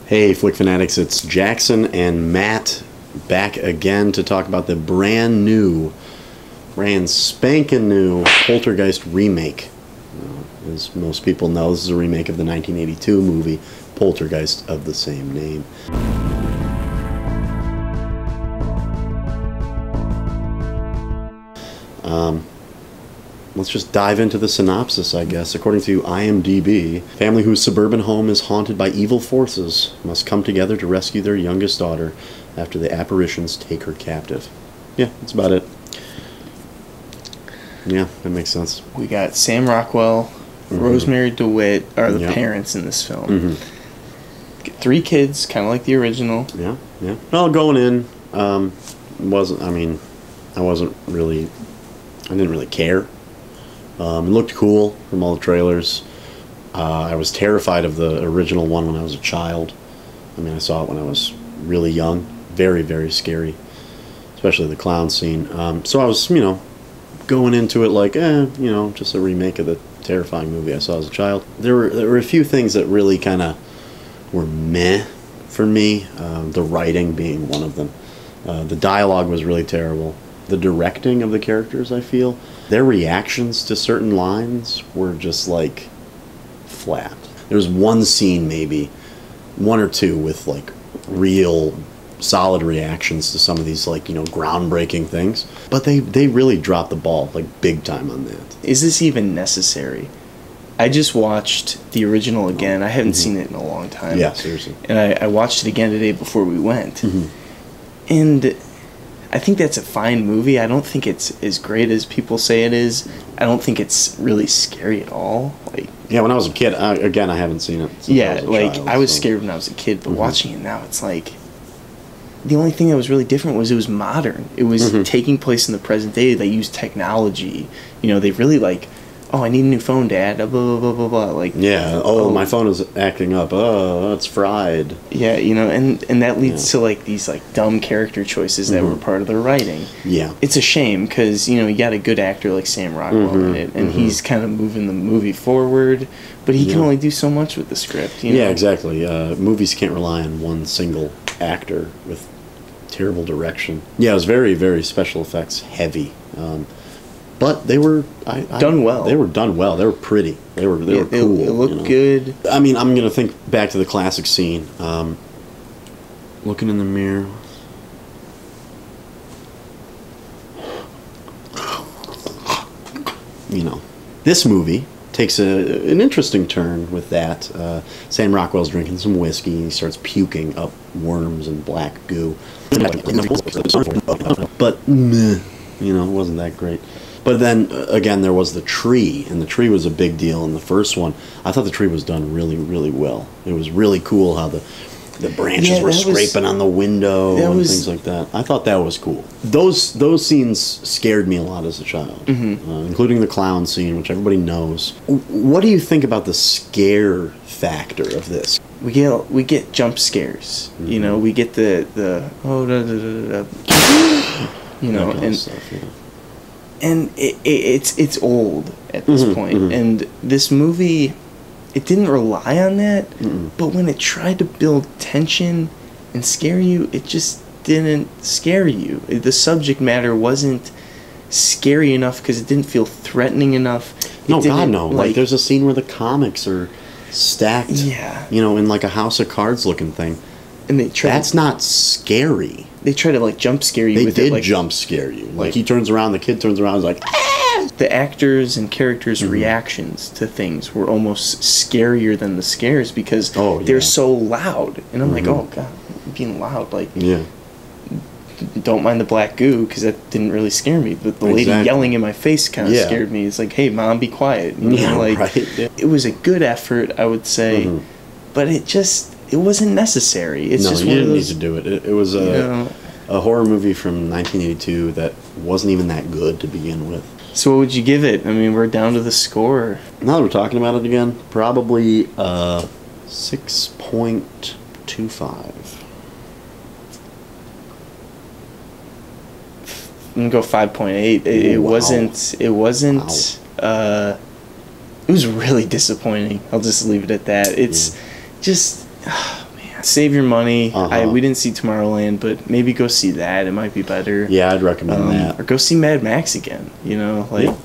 Hey, Flick Fanatics, it's Jackson and Matt back again to talk about the brand spanking new Poltergeist remake. As most people know, this is a remake of the 1982 movie Poltergeist of the same name. Let's just dive into the synopsis, I guess. According to IMDb, family whose suburban home is haunted by evil forces must come together to rescue their youngest daughter after the apparitions take her captive. Yeah, that's about it. Yeah, that makes sense. We got Sam Rockwell, Rosemarie Dewitt are the parents in this film. Three kids, kind of like the original. Yeah. Well, going in, I didn't really care. It looked cool from all the trailers. I was terrified of the original one when I was a child. I mean, I saw it when I was really young. Very, very scary, especially the clown scene. So I was, going into it like, just a remake of the terrifying movie I saw as a child. There were a few things that really kind of were meh for me. The writing being one of them. The dialogue was really terrible. The directing of the characters, I feel, their reactions to certain lines were just like flat. There was one scene, maybe one or two, with like real solid reactions to some of these groundbreaking things, but they really dropped the ball like big time on that. Is this even necessary? I just watched the original again. I haven't seen it in a long time. Yeah, seriously. And I watched it again today before we went. And I think that's a fine movie. I don't think it's as great as people say it is. I don't think it's really scary at all. Yeah, when I was a kid, I haven't seen it since I was scared when I was a kid, but watching it now, it's like the only thing that was really different was it was modern. It was taking place in the present day. They used technology. They really I need a new phone, Dad. Blah blah blah blah blah. My phone is acting up. Oh, it's fried. Yeah, and that leads to these dumb character choices that were part of their writing. Yeah, it's a shame because you got a good actor like Sam Rockwell in it, and he's kind of moving the movie forward, but he can only do so much with the script. Yeah, exactly. Movies can't rely on one single actor with terrible direction. Yeah, it was very, very special effects heavy. But they were done well. They were done well. They were pretty. They were cool. It looked good. I mean, I'm gonna think back to the classic scene. Looking in the mirror. This movie takes an interesting turn with that. Sam Rockwell's drinking some whiskey and he starts puking up worms and black goo. But meh, it wasn't that great. But then, again, there was the tree, and the tree was a big deal in the first one. I thought the tree was done really, really well. It was really cool how the branches were scraping on the window and things like that. I thought that was cool. Those scenes scared me a lot as a child, including the clown scene, which everybody knows. What do you think about the scare factor of this? We get jump scares. We get the and it's old at this point. And this movie, it didn't rely on that, but when it tried to build tension and scare you, it just didn't scare you. The subject matter wasn't scary enough because it didn't feel threatening enough. No. There's a scene where the comics are stacked, in like a House of Cards looking thing. And that's not scary. They try to jump scare you. They did jump scare you. He turns around, the kid turns around, and is like, ah! The actors and characters' reactions to things were almost scarier than the scares because they're so loud. And I'm like, oh god, being loud. Don't mind the black goo because that didn't really scare me. But the lady yelling in my face kind of scared me. It's like, hey, Mom, be quiet. It was a good effort, I would say, but it wasn't necessary. It's just you didn't need to do it. It was a horror movie from 1982 that wasn't even that good to begin with. So what would you give it? I mean, we're down to the score. Now that we're talking about it again, probably 6.25. I'm gonna go 5.8. It wasn't. It was really disappointing. I'll just leave it at that. It's just. Oh, man. save your money. Uh-huh. We didn't see Tomorrowland, but maybe go see that. It might be better. Yeah, I'd recommend that. Or go see Mad Max again. You know, like. Yeah.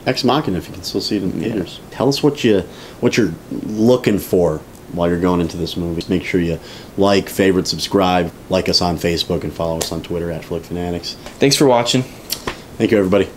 Ex Machina, if you can still see it in theaters. Tell us what you're looking for while you're going into this movie. Make sure you like, favorite, subscribe, like us on Facebook, and follow us on Twitter @FlickFanatics. Thanks for watching. Thank you, everybody.